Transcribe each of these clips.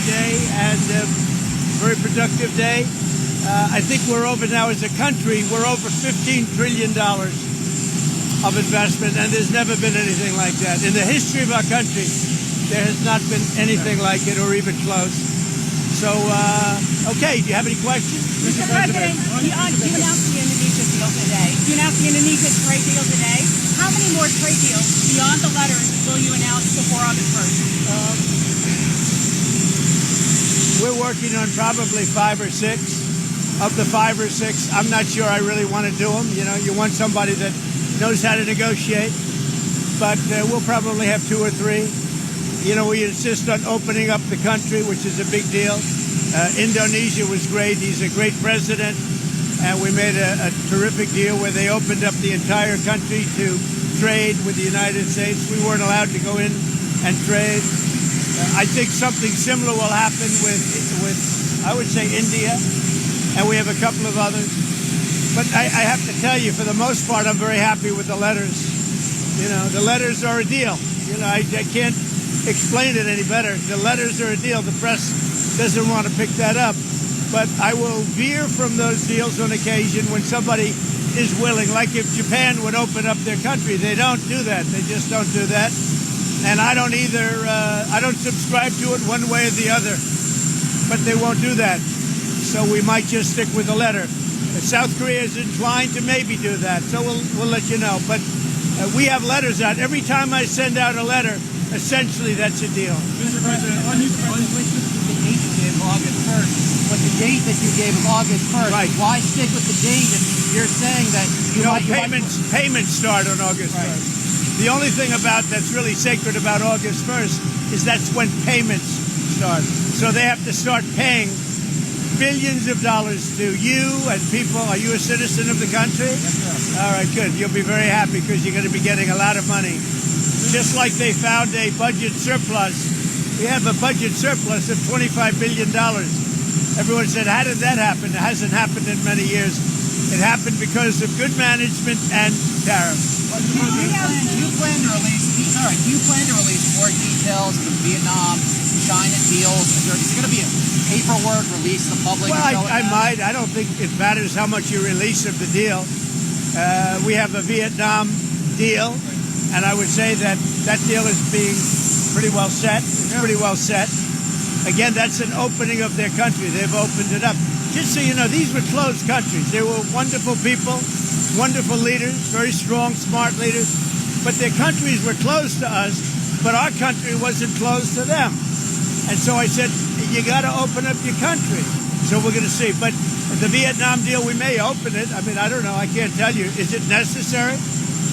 day and a very productive day. I think we're over now as a country, we're over $15 trillion of investment, and there's never been anything like that. In the history of our country, there has not been anything like it or even close. So, okay, do you have any questions? Mr. President, you announced the Indonesia deal today. You announced the Indonesia trade deal today. How many more trade deals beyond the letters will you announce before August 1st? We're working on probably 5 or 6. Of the 5 or 6, I'm not sure I really want to do them. You know, you want somebody that knows how to negotiate. But we'll probably have 2 or 3. You know, we insist on opening up the country, which is a big deal. Indonesia was great. He's a great president. And we made a terrific deal where they opened up the entire country to trade with the United States. We weren't allowed to go in and trade. I think something similar will happen with I would say, India. And we have a couple of others. But I have to tell you, for the most part, I'm very happy with the letters. You know, the letters are a deal. You know, I can't explain it any better. The letters are a deal. The press doesn't want to pick that up. But I will veer from those deals on occasion when somebody is willing. Like if Japan would open up their country. They don't do that. They just don't do that. And I don't either. I don't subscribe to it one way or the other. But they won't do that. So we might just stick with the letter. South Korea is inclined to maybe do that. So we'll let you know. But we have letters out. Every time I send out a letter, essentially, that's a deal. Mr. President, on the date you gave of August 1st, but the date that you gave of August 1st, right. Why stick with the date if you're saying that payments start on August 1st. The only thing that's really sacred about August 1st is that's when payments start. So they have to start paying billions of dollars to you and people. Are you a citizen of the country? Yes, sir. All right, good. You'll be very happy because you're going to be getting a lot of money. Just like they found a budget surplus. We have a budget surplus of $25 billion. Everyone said, how did that happen? It hasn't happened in many years. It happened because of good management and tariffs. Do you plan to release more details of the Vietnam-China deals? Is there going to be a paperwork released to the public? Well, I might. I don't think it matters how much you release of the deal. We have a Vietnam deal. And I would say that deal is being pretty well set. It's pretty well set. Again, that's an opening of their country. They've opened it up. Just so you know, these were closed countries. They were wonderful people, wonderful leaders, very strong, smart leaders. But their countries were closed to us, but our country wasn't closed to them. And so I said, you got to open up your country. So we're going to see. But the Vietnam deal, we may open it. I mean, I don't know. I can't tell you. Is it necessary?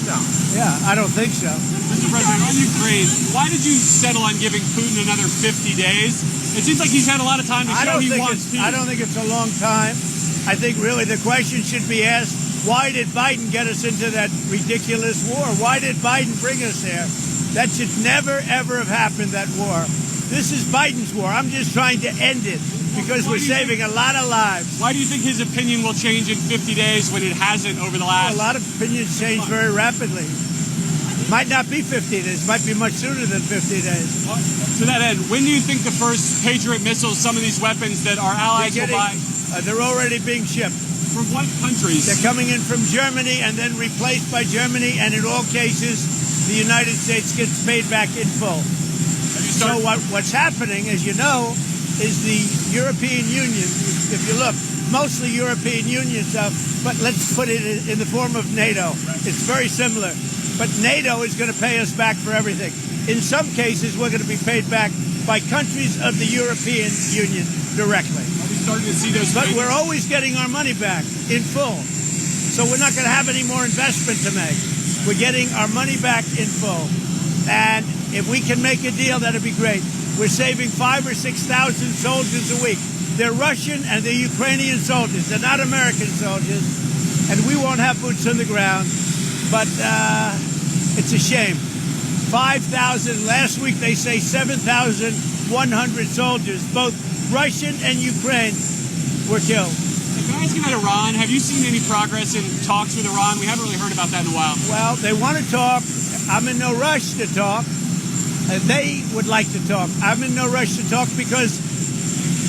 No. Yeah, I don't think so. Mr. President, on Ukraine, why did you settle on giving Putin another 50 days? It seems like he's had a lot of time to show he wants peace. I don't think it's a long time. I think really the question should be asked, why did Biden get us into that ridiculous war? Why did Biden bring us there? That should never, ever have happened, that war. This is Biden's war. I'm just trying to end it because we're saving a lot of lives. Why do you think his opinion will change in 50 days when it hasn't over the last... Well, a lot of opinions change very rapidly. Might not be 50 days. Might be much sooner than 50 days. Well, to that end, when do you think the first Patriot missiles, some of these weapons that our allies will buy... they're already being shipped. From what countries? They're coming in from Germany and then replaced by Germany, and in all cases, the United States gets paid back in full. So what's happening, as you know, is the European Union, if you look, mostly European Union stuff, but let's put it in the form of NATO. It's very similar. But NATO is going to pay us back for everything. In some cases, we're going to be paid back by countries of the European Union directly. Are we starting to see those? But we're always getting our money back in full. So we're not going to have any more investment to make. We're getting our money back in full. And if we can make a deal, that'd be great. We're saving 5,000 or 6,000 soldiers a week. They're Russian and they're Ukrainian soldiers. They're not American soldiers. And we won't have boots on the ground. But it's a shame. 5,000. Last week they say 7,100 soldiers, both Russian and Ukraine, were killed. Can I ask you about Iran? Have you seen any progress in talks with Iran? We haven't really heard about that in a while. Well, they want to talk. I'm in no rush to talk. They would like to talk. I'm in no rush to talk because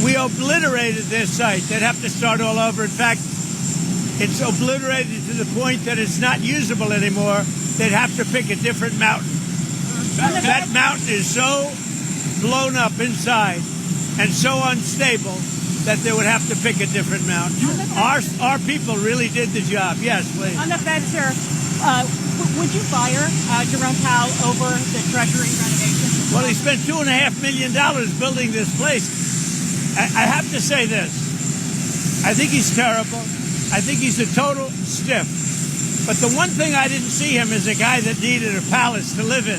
We obliterated their site. They'd have to start all over. In fact, it's obliterated to the point that it's not usable anymore. They'd have to pick a different mountain. That mountain is so blown up inside and so unstable that they would have to pick a different mountain. Our people really did the job. Yes, please. On the Fed, sir, would you fire Jerome Powell over the Treasury renovation? Well, he spent $2.5 million building this place. I have to say this. I think he's terrible. I think he's a total stiff. But the one thing I didn't see him as a guy that needed a palace to live in.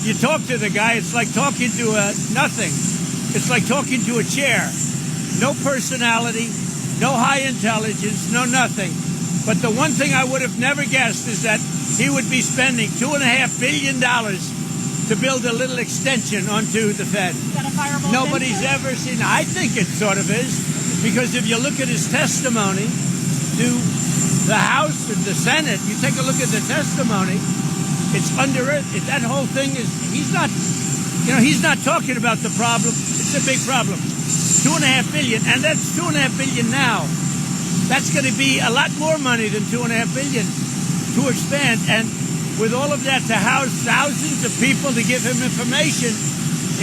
You talk to the guy, it's like talking to nothing. It's like talking to a chair. No personality, no high intelligence, no nothing. But the one thing I would have never guessed is that he would be spending $2.5 billion to build a little extension onto the Fed. Is that a fireable Nobody's ever seen. I think it sort of is, because if you look at his testimony to the House and the Senate, you take a look at the testimony, it's under it. That whole thing is, he's not talking about the problem. It's a big problem. $2.5 billion, and that's $2.5 billion now. That's going to be a lot more money than $2.5 billion to expand, and with all of that to house thousands of people to give him information,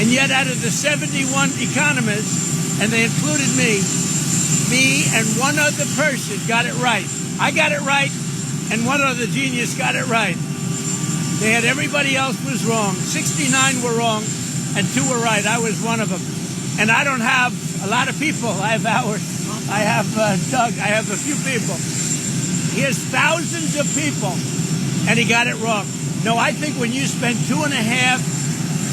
and yet out of the 71 economists, and they included me and one other person got it right. I got it right, and one other genius got it right. They had everybody else was wrong. 69 were wrong, and 2 were right. I was one of them. And I don't have a lot of people. I have Howard. I have Doug. I have a few people. He has thousands of people, and he got it wrong. No, I think when you spend $2.5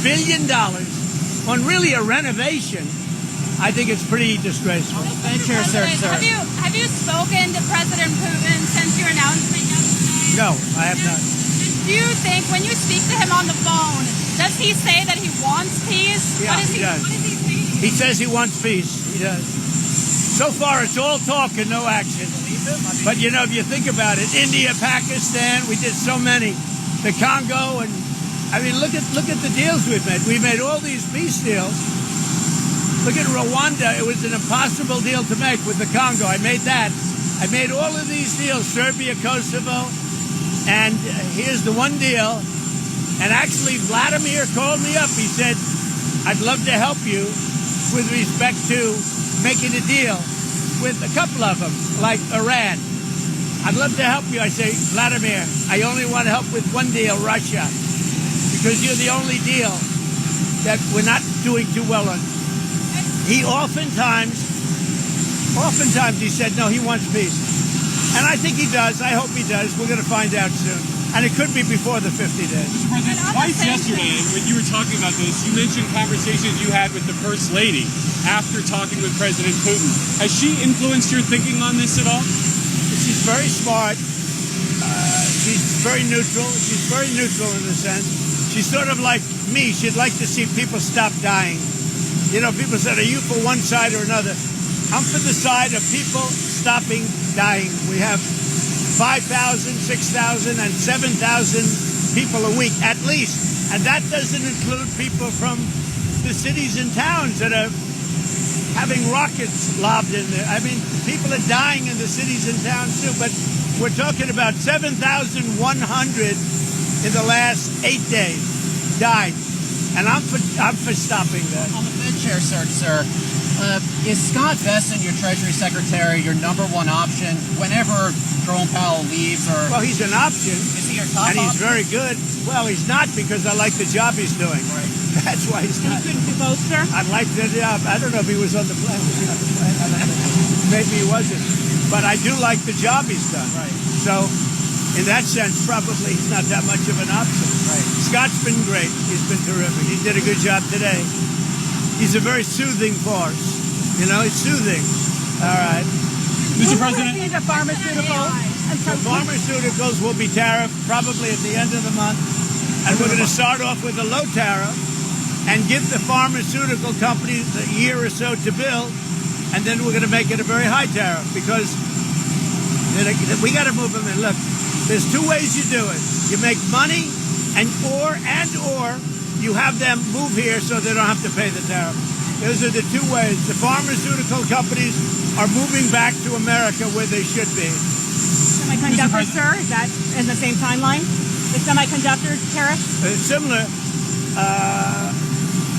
billion on really a renovation, I think it's pretty disgraceful. Have you spoken to President Putin since your announcement yesterday? No, I have not. Do you think when you speak to him on the phone, does he say that he wants peace? Yeah, he does. What is he saying? He says he wants peace. He does. So far, it's all talk and no action. But, you know, if you think about it, India, Pakistan, we did so many. The Congo, and, I mean, look at the deals we've made. We made all these peace deals. Look at Rwanda. It was an impossible deal to make with the Congo. I made that. I made all of these deals, Serbia, Kosovo, and here's the one deal. And actually, Vladimir called me up. He said, I'd love to help you with respect to making a deal with a couple of them, like Iran. I'd love to help you. I say, Vladimir, I only want to help with one deal, Russia, because you're the only deal that we're not doing too well on. He oftentimes he said, no, he wants peace. And I think he does. I hope he does. We're going to find out soon. And it could be before the 50 days. Mr. President, twice yesterday, when you were talking about this, you mentioned conversations you had with the First Lady after talking with President Putin. Has she influenced your thinking on this at all? She's very smart. She's very neutral. She's very neutral in a sense. She's sort of like me. She'd like to see people stop dying. You know, people said, are you for one side or another? I'm for the side of people stopping dying. We have 5,000, 6,000, and 7,000 people a week, at least. And that doesn't include people from the cities and towns that are having rockets lobbed in there. I mean, people are dying in the cities and towns, too. But we're talking about 7,100 in the last 8 days died. And I'm for stopping that. On the Fed chair search, sir, is Scott Bessent, your Treasury Secretary, your number one option whenever Jerome Powell leaves? Or well, he's an option. Is he your top and he's option? very good. Well, he's not, because I like the job he's doing. Right. That's why he's not. You couldn't do both, sir? I like the job. I don't know if he was on the plane. Was he on the plane? I don't know. Maybe he wasn't. But I do like the job he's done. Right. So, in that sense, probably he's not that much of an option. Right. Scott's been great. He's been terrific. He did a good job today. He's a very soothing force. You know, it's soothing. All right. Mr. President, The pharmaceuticals. The pharmaceuticals will be tariffed probably at the end of the month. And we're going to start off with a low tariff and give the pharmaceutical companies a year or so to build. And then we're going to make it a very high tariff, because we got to move them in. Look, there's two ways you do it. You make money or you have them move here so they don't have to pay the tariff. Those are the two ways. The pharmaceutical companies are moving back to America where they should be. Semiconductors, sir, is that in the same timeline? The semiconductor tariff? Similar,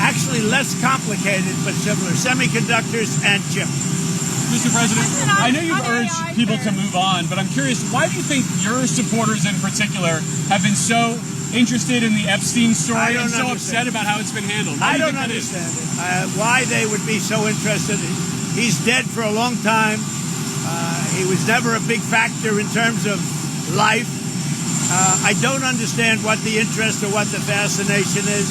actually less complicated, but similar. Semiconductors and chips. Mr. President, I know you've urged AI, people sir. to move on, but I'm curious, why do you think your supporters in particular have been so interested in the Epstein story and so upset about how it's been handled? I don't understand it. Why they would be so interested. He's dead for a long time. He was never a big factor in terms of life. I don't understand what the interest or what the fascination is.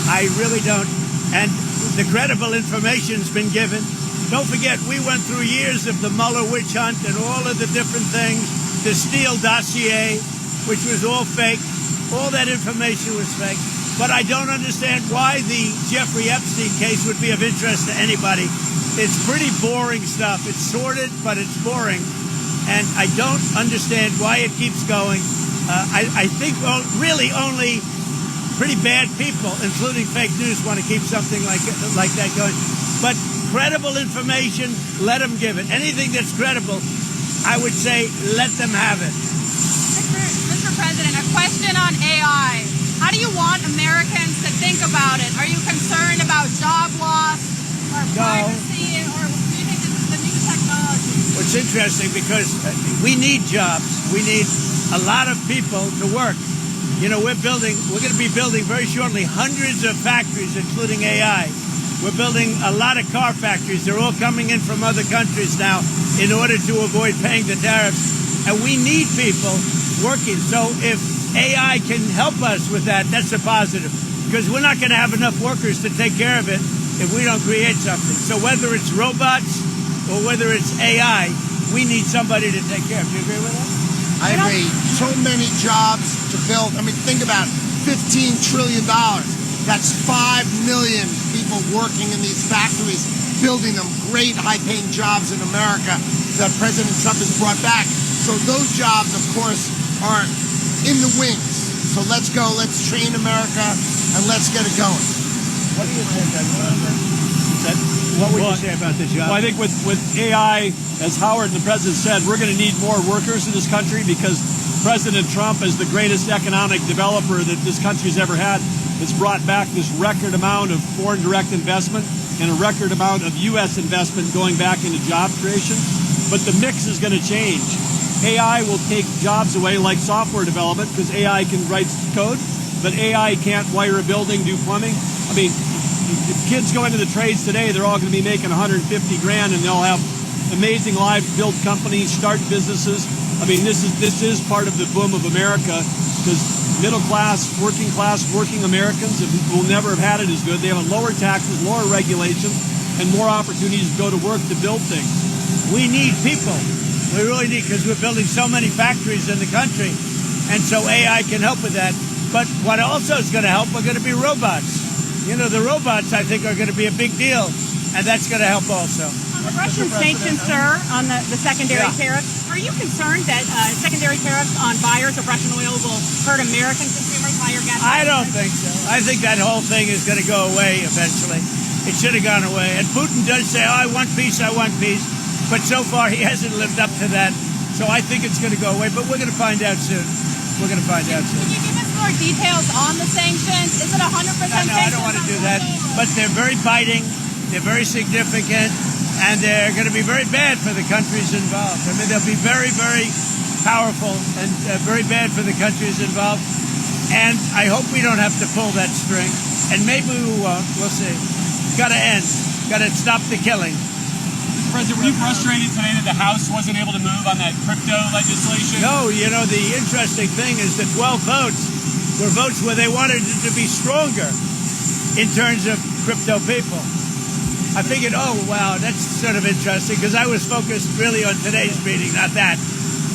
I really don't. And the credible information's been given. Don't forget, we went through years of the Mueller witch hunt and all of the different things, the Steele dossier, which was all fake. All that information was fake. But I don't understand why the Jeffrey Epstein case would be of interest to anybody. It's pretty boring stuff. It's sordid, but it's boring. And I don't understand why it keeps going. I think really only pretty bad people, including fake news, want to keep something like that going. But credible information, let them give it. Anything that's credible, I would say, let them have it. Mr. President, a question on AI. How do you want Americans to think about it? Are you concerned about job loss or privacy, or do you think this is the new technology? Well, it's interesting because we need jobs. We need a lot of people to work. You know, we're going to be building very shortly hundreds of factories, including AI. We're building a lot of car factories. They're all coming in from other countries now in order to avoid paying the tariffs. And we need people working. So if AI can help us with that, that's a positive. Because we're not going to have enough workers to take care of it if we don't create something. So whether it's robots or whether it's AI, we need somebody to take care of. Do you agree with that? I agree. So many jobs to build. I mean, think about it. $15 trillion. That's 5 million people working in these factories, building them. Great high-paying jobs in America that President Trump has brought back. So those jobs, of course, are in the wings. So let's go. Let's train America, and let's get it going. What do you think? What would you say about the job? Well, I think with AI, as Howard and the President said, we're going to need more workers in this country because President Trump is the greatest economic developer that this country's ever had. It's brought back this record amount of foreign direct investment and a record amount of U.S. investment going back into job creation. But the mix is going to change. AI will take jobs away like software development because AI can write code, but AI can't wire a building, do plumbing. I mean, if kids go into the trades today, they're all going to be making $150 grand and they'll have amazing lives, build companies, start businesses. I mean, this is part of the boom of America because middle class, working Americans will never have had it as good. They have lower taxes, lower regulation, and more opportunities to go to work to build things. We need people. We really need, because we're building so many factories in the country, and so AI can help with that. But what also is going to help are going to be robots. You know, the robots, I think, are going to be a big deal, and that's going to help also. On the Russian sanctions, sir, on the secondary tariffs, are you concerned that secondary tariffs on buyers of Russian oil will hurt American consumers, higher gas prices? I don't think so. I think that whole thing is going to go away eventually. It should have gone away. And Putin does say, oh, I want peace, I want peace. But so far, he hasn't lived up to that. So I think it's going to go away. But we're going to find out soon. We're going to find out soon. Can you give us more details on the sanctions? Is it 100% sanctions? No, I don't want to do that. But they're very biting. They're very significant. And they're going to be very bad for the countries involved. I mean, they'll be very, very powerful and very bad for the countries involved. And I hope we don't have to pull that string. And maybe we won't. We'll see. Got to end. Got to stop the killing. President, were you frustrated today that the House wasn't able to move on that crypto legislation? No, you know, the interesting thing is the 12 votes were votes where they wanted it to be stronger in terms of crypto people. I figured, oh, wow, that's sort of interesting because I was focused really on today's meeting, not that.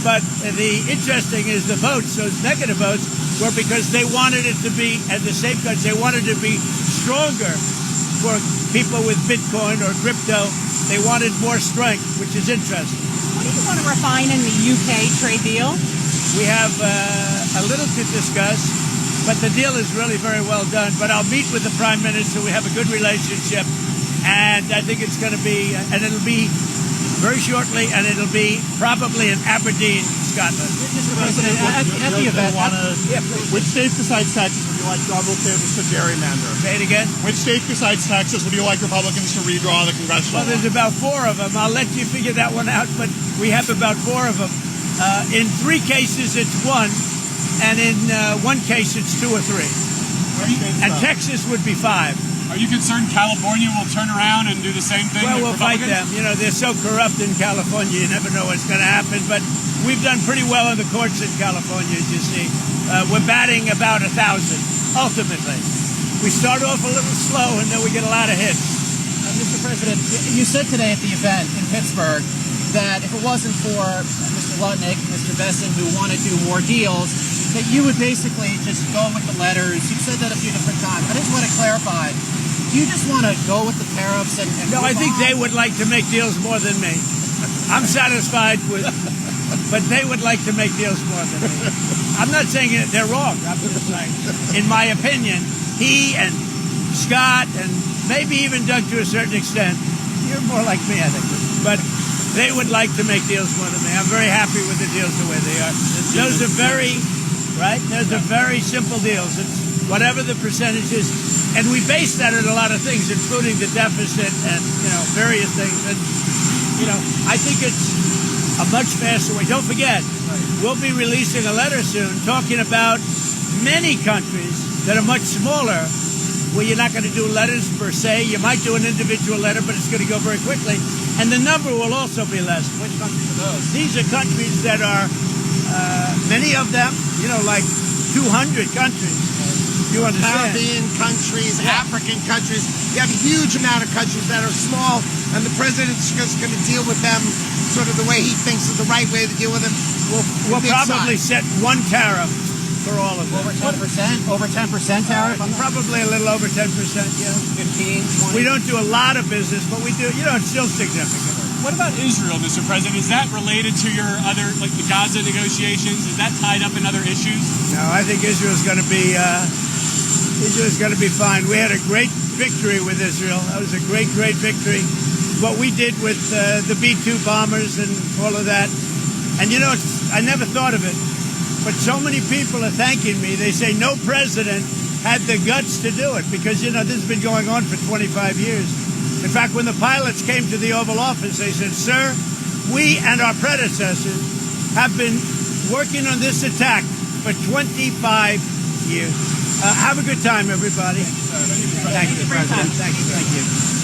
But the interesting is the votes, those negative votes, were because they wanted it to be, and the safeguards, they wanted it to be stronger for people with Bitcoin or crypto. They wanted more strength, which is interesting. What do you want to refine in the UK trade deal? We have a little to discuss, but the deal is really very well done. But I'll meet with the Prime Minister. We have a good relationship. And I think it's going to be, and it'll be very shortly, and it'll be probably in Aberdeen, Scotland. Mr. President, at the event, Which state besides Texas would you like Republicans to gerrymander? Say it again. Which state besides Texas would you like Republicans to redraw the congressional Well, there's line? about 4 of them. I'll let you figure that one out, but we have about 4 of them. In 3 cases, it's 1, and in 1 case, it's 2 or 3. And Texas would be 5. Are you concerned California will turn around and do the same thing? Well, with we'll fight them. Republicans? You know, they're so corrupt in California, you never know what's going to happen. But we've done pretty well in the courts in California, as you see. We're batting about 1,000, ultimately. We start off a little slow, and then we get a lot of hits. Mr. President, you said today at the event in Pittsburgh that if it wasn't for Mr. Lutnick, Mr. Besson, who want to do more deals, that you would basically just go with the letters. You've said that a few different times. I just want to clarify. Do you just want to go with the tariffs and No, I think they would like to make deals more than me. I'm satisfied with, but they would like to make deals more than me. I'm not saying they're wrong. I'm just saying, in my opinion, he and Scott and maybe even Doug to a certain extent, you're more like me, I think. But they would like to make deals more than me. I'm very happy with the deals the way they are. Those are very, right? Those are very simple deals. It's whatever the percentage is. And we base that on a lot of things, including the deficit and, various things. And, I think it's a much faster way. Don't forget, we'll be releasing a letter soon talking about many countries that are much smaller, where you're not going to do letters per se. You might do an individual letter, but it's going to go very quickly. And the number will also be less. Which countries are those? These are countries that are, many of them, like 200 countries. You understand? Caribbean countries, African countries. You have a huge amount of countries that are small, and the president's just going to deal with them sort of the way he thinks is the right way to deal with them. We'll probably set 1 tariff for all of them. Over 10%? Over 10% tariff? Probably a little over 10%, yeah. 15, 20? We don't do a lot of business, but we do, it's still significant. What about Israel, Mr. President? Is that related to your other, like the Gaza negotiations? Is that tied up in other issues? No, I think Israel's going to be fine. We had a great victory with Israel. That was a great, great victory. What we did with the B-2 bombers and all of that. And I never thought of it, but so many people are thanking me. They say no president had the guts to do it because, this has been going on for 25 years. In fact, when the pilots came to the Oval Office, they said, "Sir, we and our predecessors have been working on this attack for 25 years. Have a good time, everybody. Thank you, President. Thank you.